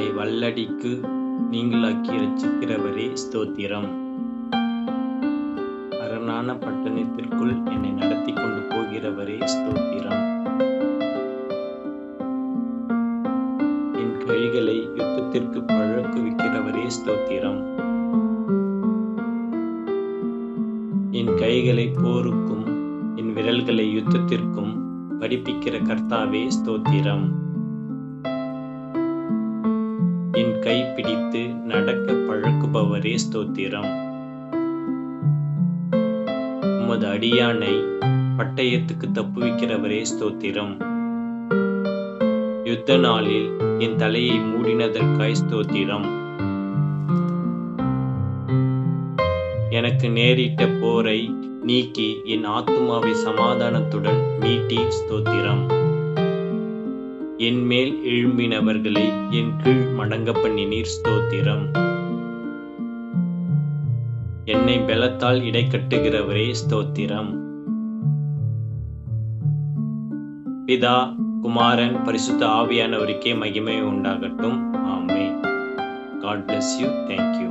என்னை வல்லடிக்கு நீங்களாக்கி இரட்சிக்கிறவரே ஸ்தோத்திரம். அரணான பட்டணத்திற்குள் என்னை நடத்தி கொண்டு போகிறவரே ஸ்தோத்திரம். என் கைகளை யுத்தத்திற்கு பழக்குவிக்கிறவரே ஸ்தோத்திரம். என் கைகளை போருக்கும் என் விரல்களை யுத்தத்திற்கும் படிப்பிக்கிற கர்த்தாவே ஸ்தோத்திரம். என் கை பிடித்து நடக்க பழக்குபவரே ஸ்தோத்திரம். உமது அடியானை பட்டயத்துக்கு தப்புவிக்கிறவரே ஸ்தோத்திரம். யுத்த நாளில் என் தலையை மூடினதற்காய் ஸ்தோத்திரம். எனக்கு நேரிட்ட போரை நீக்கி என் ஆத்துமாவை சமாதானத்துடன் மீட்டி ஸ்தோத்திரம். என் மேல் எழும்பினவர்களை என் கீழ் மடங்க பண்ணினீர் ஸ்தோத்திரம். என்னை பலத்தால் இடைக்கட்டுகிறவரே ஸ்தோத்திரம். பிதா, குமாரன், பரிசுத்த ஆவியானவருக்கே மகிமை உண்டாகட்டும். ஆமென். God bless you. Thank you.